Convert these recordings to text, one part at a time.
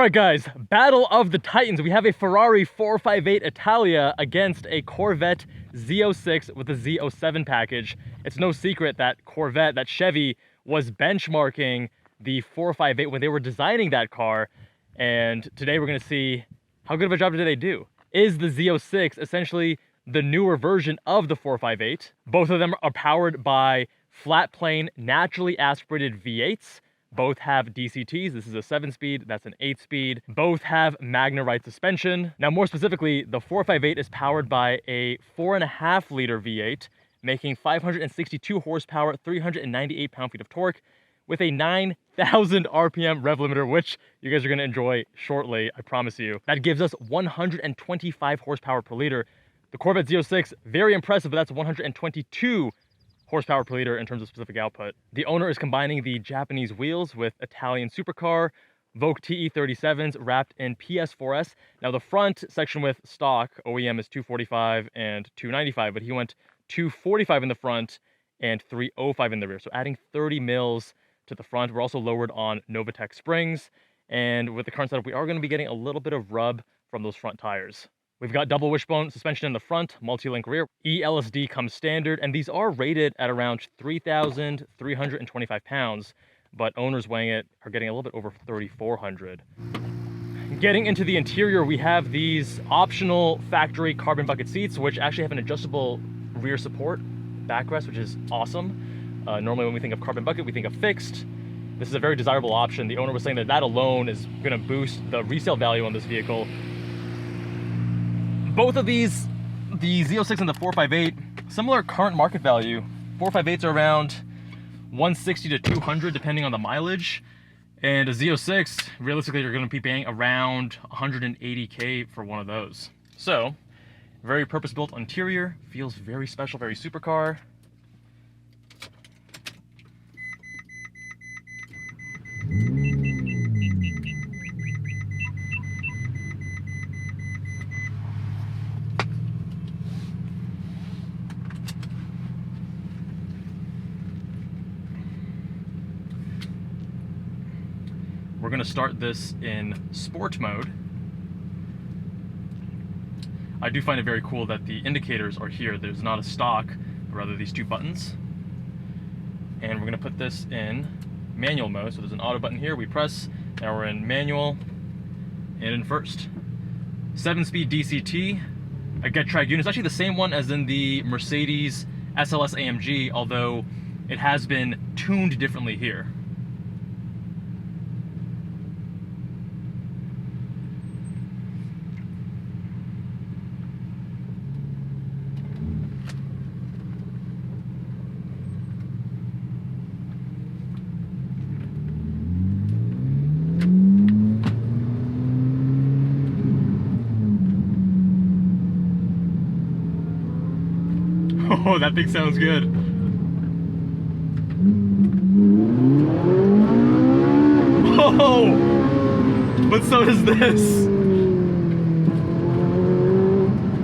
Alright guys, Battle of the Titans. We have a Ferrari 458 Italia against a Corvette Z06 with a Z07 package. It's no secret that Corvette, that Chevy, was benchmarking the 458 when they were designing that car. And today we're going to see how good of a job did they do. Is the Z06 essentially the newer version of the 458? Both of them are powered by flat plane, naturally aspirated V8s. Both have DCTs. This is a 7-speed, that's an 8-speed. Both have Magna-Ride suspension. Now, more specifically, the 458 is powered by a 4.5-liter V8, making 562 horsepower, 398 pound-feet of torque, with a 9,000 RPM rev limiter, which you guys are going to enjoy shortly, I promise you. That gives us 125 horsepower per liter. The Corvette Z06, very impressive, but that's 122 horsepower per liter in terms of specific output. The owner is combining the Japanese wheels with Italian supercar, Vogue TE37s wrapped in PS4S. Now the front section with stock OEM is 245 and 295, but he went 245 in the front and 305 in the rear. So adding 30 mils to the front. We're also lowered on Novatec springs. And with the current setup, we are going to be getting a little bit of rub from those front tires. We've got double wishbone suspension in the front, multi-link rear. ELSD comes standard, and these are rated at around 3,325 pounds, but owners weighing it are getting a little bit over 3,400. Getting into the interior, we have these optional factory carbon bucket seats, which actually have an adjustable rear support backrest, which is awesome. Normally when we think of carbon bucket, we think of fixed. This is a very desirable option. The owner was saying that that alone is going to boost the resale value on this vehicle. Both of these, the Z06 and the 458, similar current market value. 458s are around 160 to 200 depending on the mileage. And a Z06, realistically, you're going to be paying around 180K for one of those. So, very purpose-built interior, feels very special, very supercar. We're going to start this in sport mode. I do find it very cool that the indicators are here. There's not a stock, but rather these two buttons. And we're going to put this in manual mode. So there's an auto button here. We press. Now we're in manual and in first. 7-speed DCT. A Getrag unit. It's actually the same one as in the Mercedes SLS AMG, although it has been tuned differently here. Oh, that thing sounds good. Oh, but so does this.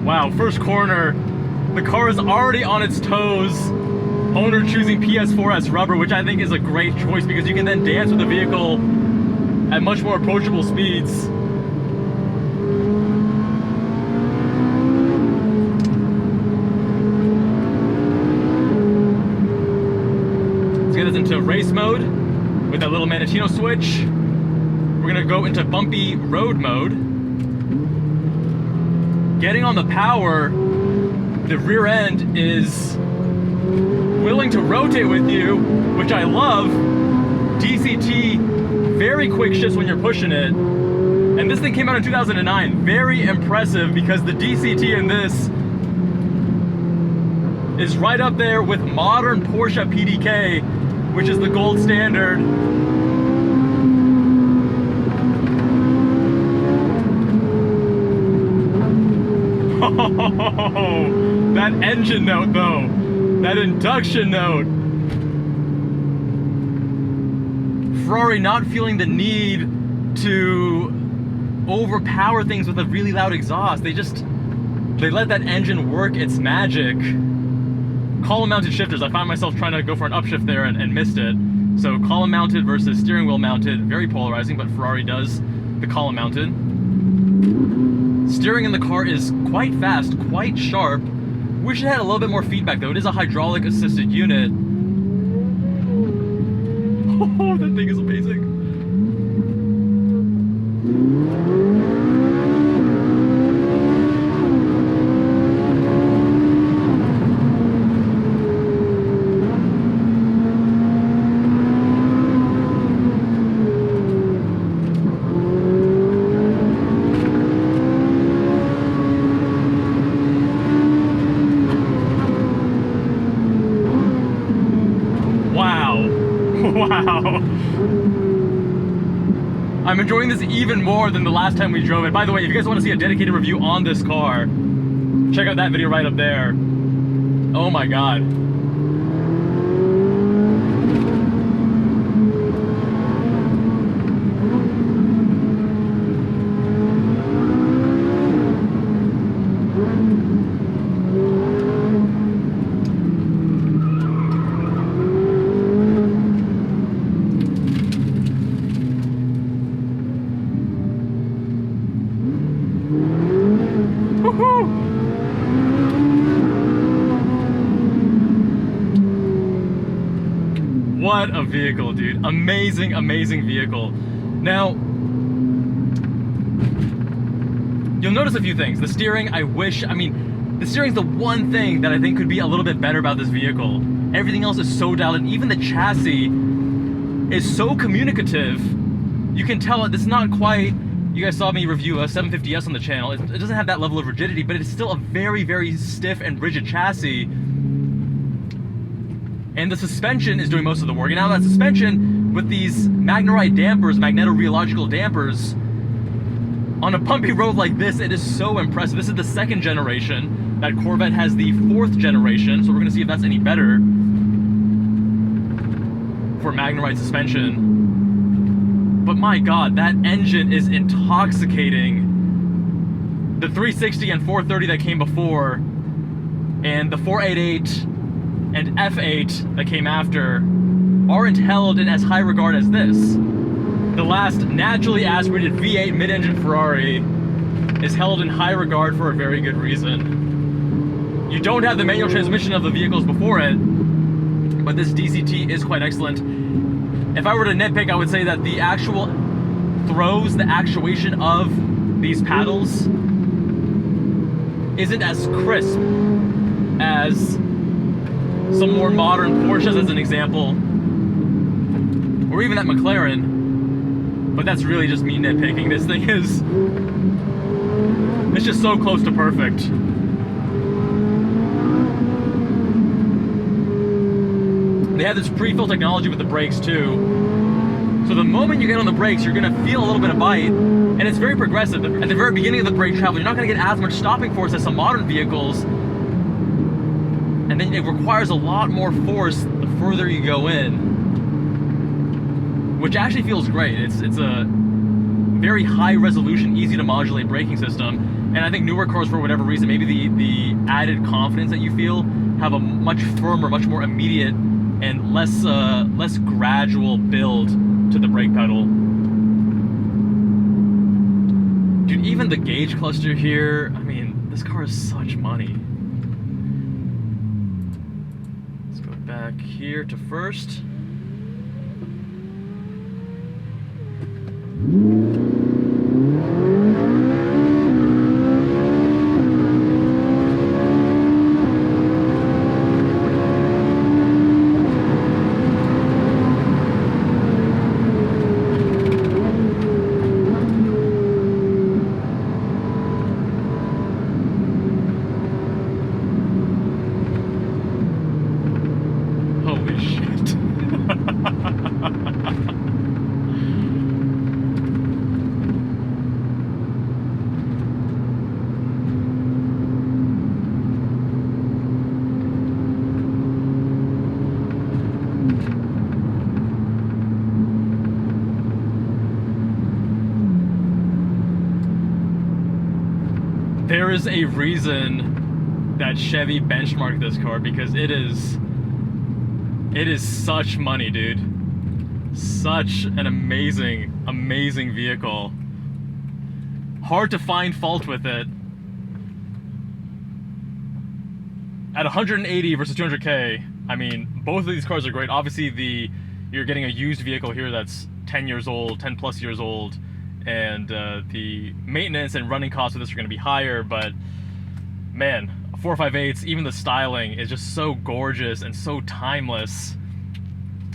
Wow, first corner. The car is already on its toes. Owner choosing PS4S rubber, which I think is a great choice because you can then dance with the vehicle at much more approachable speeds. Into race mode with that little Manatino switch. We're gonna go into bumpy road mode. Getting on the power, the rear end is willing to rotate with you, which I love. DCT, very quick shifts when you're pushing it. And this thing came out in 2009. Very impressive because the DCT in this is right up there with modern Porsche PDK, which is the gold standard. Oh, that engine note though, that induction note. Ferrari not feeling the need to overpower things with a really loud exhaust. They let that engine work its magic. Column mounted shifters, I found myself trying to go for an upshift there and missed it. So column mounted versus steering wheel mounted, very polarizing, but Ferrari does the column mounted. Steering in the car is quite fast, quite sharp. Wish it had a little bit more feedback though. It is a hydraulic assisted unit. Oh, that thing is amazing. Wow. I'm enjoying this even more than the last time we drove it. By the way, if you guys want to see a dedicated review on this car, check out that video right up there. Oh my god. What a vehicle, dude. Amazing, amazing vehicle. Now, you'll notice a few things. The steering, the steering's the one thing that I think could be a little bit better about this vehicle. Everything else is so dialed in. Even the chassis is so communicative. You can tell this is not quite, you guys saw me review a 750S on the channel. It doesn't have that level of rigidity, but it's still a very, very stiff and rigid chassis. And the suspension is doing most of the work. And now that suspension, with these Magnerite dampers, magneto-rheological dampers, on a bumpy road like this, it is so impressive. This is the 2nd generation. That Corvette has the 4th generation, so we're gonna see if that's any better for Magnerite suspension. But my god, that engine is intoxicating. The 360 and 430 that came before, and the 488 and F8 that came after aren't held in as high regard as this. The last naturally aspirated V8 mid-engine Ferrari is held in high regard for a very good reason. You don't have the manual transmission of the vehicles before it, but this DCT is quite excellent. If I were to nitpick, I would say that the actual throws, the actuation of these paddles isn't as crisp as some more modern Porsches, as an example, or even that McLaren. But that's really just me nitpicking. This thing is, it's just so close to perfect. They have this pre-fill technology with the brakes too. So the moment you get on the brakes, you're gonna feel a little bit of bite, and it's very progressive. At the very beginning of the brake travel, you're not gonna get as much stopping force as some modern vehicles. And then it requires a lot more force the further you go in, which actually feels great. It's a very high resolution, easy to modulate braking system. And I think newer cars, for whatever reason, maybe the added confidence that you feel, have a much firmer, much more immediate and less gradual build to the brake pedal. Dude, even the gauge cluster here, I mean, this car is such money. Back here to first. There is a reason that Chevy benchmarked this car, because it is such money, dude. Such an amazing, amazing vehicle. hard to find fault with it. At 180 versus 200K, I mean, both of these cars are great. Obviously, you're getting a used vehicle here that's 10 years old, 10 plus years old, and the maintenance and running costs of this are going to be higher, but man, 458s, even the styling is just so gorgeous and so timeless.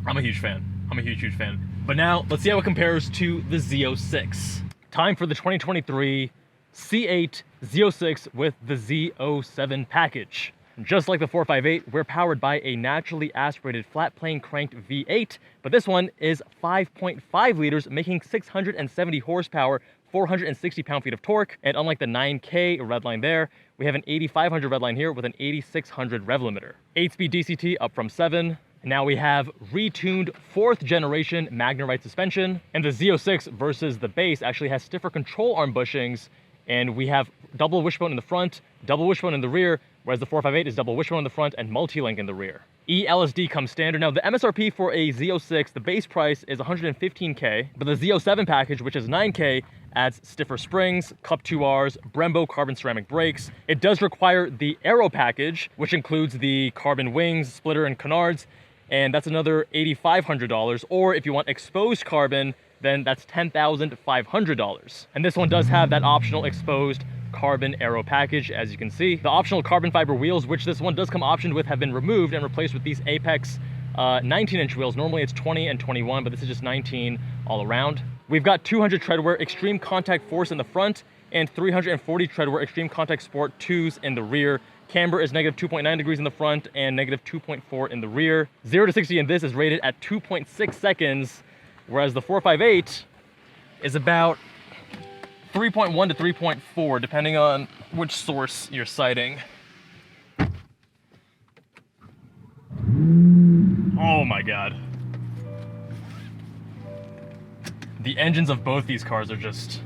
I'm a huge fan. I'm a huge fan. But now, let's see how it compares to the Z06. Time for the 2023 C8 Z06 with the Z07 package. Just like the 458, we're powered by a naturally aspirated flat plane cranked V8, but this one is 5.5 liters, making 670 horsepower, 460 pound-feet of torque, and unlike the 9K redline there, we have an 8500 redline here with an 8600 rev limiter. 8-speed DCT up from 7, and now we have retuned 4th generation MagneRide suspension, and the Z06 versus the base actually has stiffer control arm bushings, and we have double wishbone in the front, double wishbone in the rear, whereas the 458 is double wishbone in the front and multi-link in the rear. ELSD comes standard. Now, the MSRP for a Z06, the base price is 115K, but the Z07 package, which is 9K, adds stiffer springs, Cup 2Rs, Brembo carbon ceramic brakes. It does require the aero package, which includes the carbon wings, splitter, and canards, and that's another $8,500. Or if you want exposed carbon, then that's $10,500. And this one does have that optional exposed carbon aero package, as you can see. The optional carbon fiber wheels, which this one does come optioned with, have been removed and replaced with these Apex 19-inch wheels. Normally it's 20 and 21, but this is just 19 all around. We've got 200 treadwear ExtremeContact Force in the front and 340 treadwear ExtremeContact Sport 2s in the rear. Camber is negative 2.9 degrees in the front and negative 2.4 in the rear. 0 to 60 in this is rated at 2.6 seconds, whereas the 458 is about 3.1 to 3.4, depending on which source you're citing. Oh my God. The engines of both these cars are just,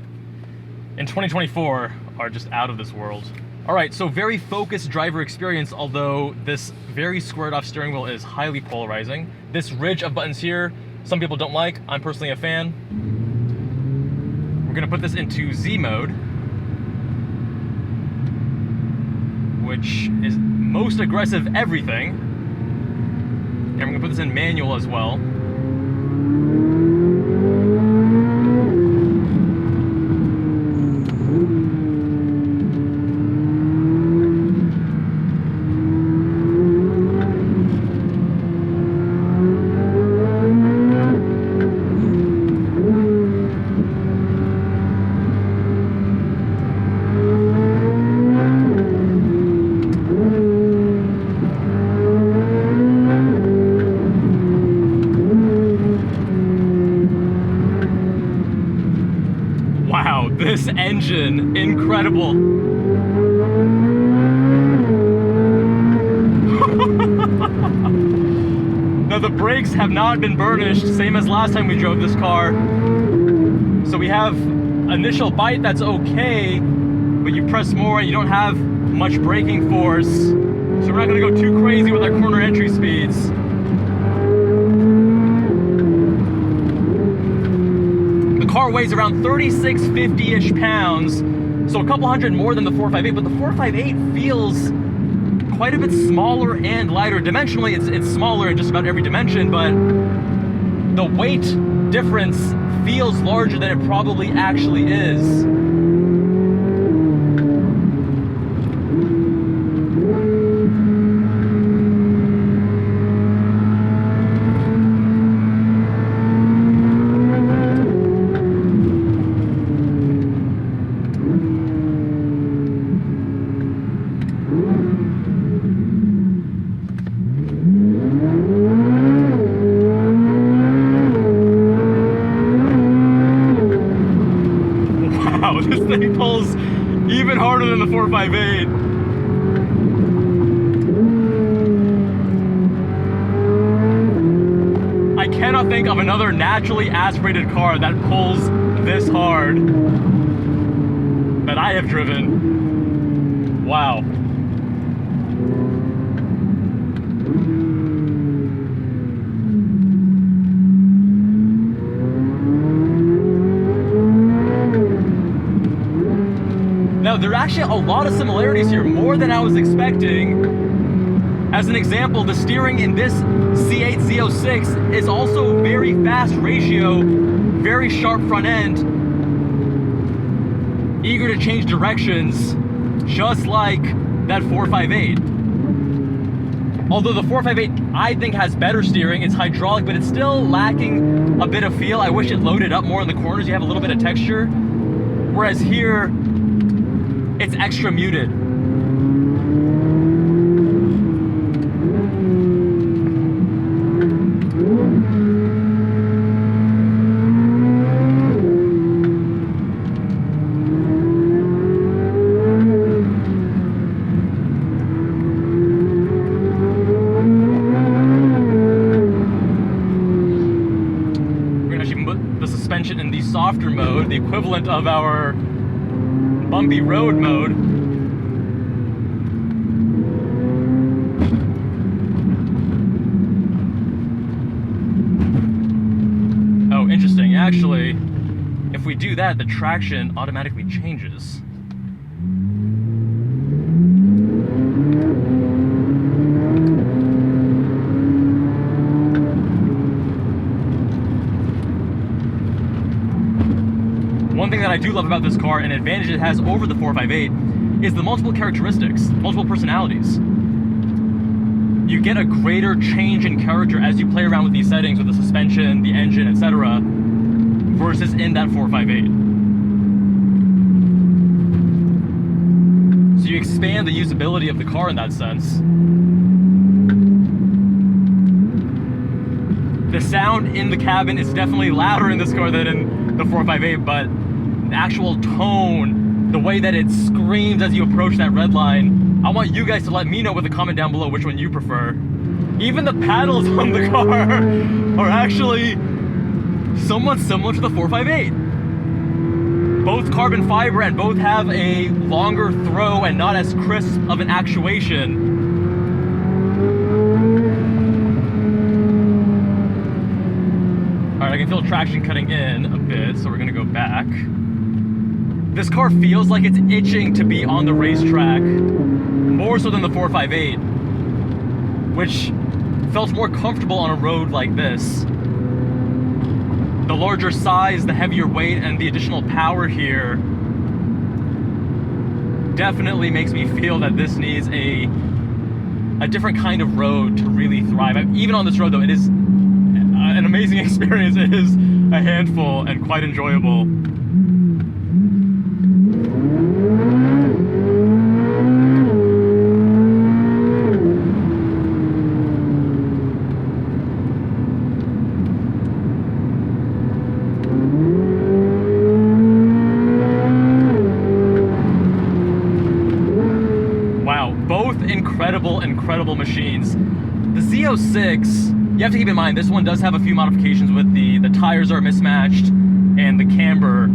in 2024, are just out of this world. All right, so very focused driver experience, although this very squared off steering wheel is highly polarizing. This ridge of buttons here, some people don't like. I'm personally a fan. We're gonna put this into Z mode, which is most aggressive everything. And we're gonna put this in manual as well. Wow, this engine, incredible. Now the brakes have not been burnished, same as last time we drove this car. So we have initial bite that's okay, but you press more and you don't have much braking force. So we're not gonna go too crazy with our corner entry speeds. The car weighs around 3650-ish pounds, so a couple hundred more than the 458, but the 458 feels quite a bit smaller and lighter. Dimensionally, it's smaller in just about every dimension, but the weight difference feels larger than it probably actually is. This thing pulls even harder than the 458. I cannot think of another naturally aspirated car that pulls this hard that I have driven. Wow. Wow, there are actually a lot of similarities here, more than I was expecting. As an example, the steering in this C8 Z06 is also very fast ratio, very sharp front end, eager to change directions, just like that 458. Although the 458, I think, has better steering. It's hydraulic, but it's still lacking a bit of feel. I wish it loaded up more in the corners. You have a little bit of texture. Whereas here, it's extra muted. In the softer mode, the equivalent of our bumpy road mode. Oh, interesting. Actually, if we do that, the traction automatically changes. One thing that I do love about this car, an advantage it has over the 458, is the multiple characteristics, multiple personalities. You get a greater change in character as you play around with these settings, with the suspension, the engine, etc., versus in that 458. So you expand the usability of the car in that sense. The sound in the cabin is definitely louder in this car than in the 458, but the actual tone, the way that it screams as you approach that red line, I want you guys to let me know with a comment down below which one you prefer. Even the paddles on the car are actually somewhat similar to the 458. Both carbon fiber and both have a longer throw and not as crisp of an actuation. Alright, I can feel traction cutting in a bit, so we're gonna go back. This car feels like it's itching to be on the racetrack, more so than the 458, which felt more comfortable on a road like this. The larger size, the heavier weight, and the additional power here definitely makes me feel that this needs a different kind of road to really thrive. Even on this road though, it is an amazing experience. It is a handful and quite enjoyable. Wow, both incredible machines. The Z06, you have to keep in mind, this one does have a few modifications with the tires are mismatched and the camber.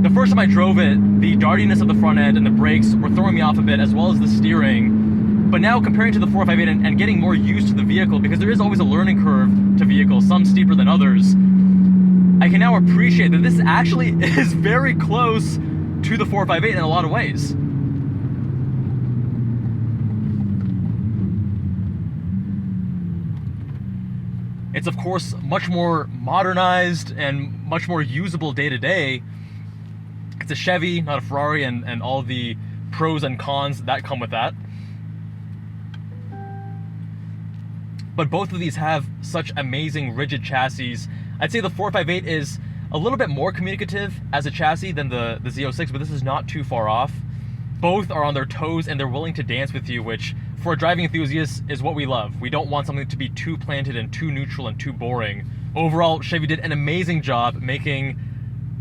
The first time I drove it, the dartiness of the front end and the brakes were throwing me off a bit, as well as the steering. But now comparing to the 458 and getting more used to the vehicle, because there is always a learning curve to vehicles, some steeper than others, I can now appreciate that this actually is very close to the 458 in a lot of ways. It's of course much more modernized and much more usable day to day. It's a Chevy, not a Ferrari, and all the pros and cons that come with that. But both of these have such amazing rigid chassis. I'd say the 458 is a little bit more communicative as a chassis than the Z06, but this is not too far off. Both are on their toes and they're willing to dance with you, which for a driving enthusiast is what we love. We don't want something to be too planted and too neutral and too boring. Overall, Chevy did an amazing job making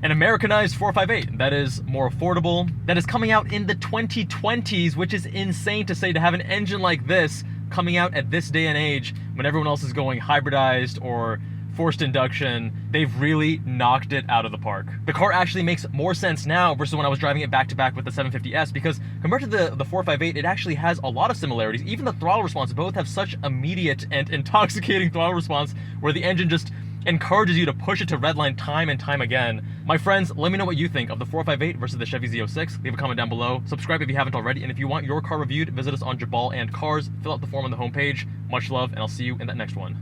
an Americanized 458 that is more affordable, that is coming out in the 2020s, which is insane to say, to have an engine like this coming out at this day and age when everyone else is going hybridized or forced induction. They've really knocked it out of the park. The car actually makes more sense now versus when I was driving it back to back with the 750S, because compared to the 458, it actually has a lot of similarities. Even the throttle response, both have such immediate and intoxicating throttle response where the engine just encourages you to push it to redline time and time again. My friends, let me know what you think of the 458 versus the Chevy Z06. Leave a comment down below. Subscribe if you haven't already, and if you want your car reviewed, visit us on Jabal and Cars. Fill out the form on the homepage. Much love, and I'll see you in that next one.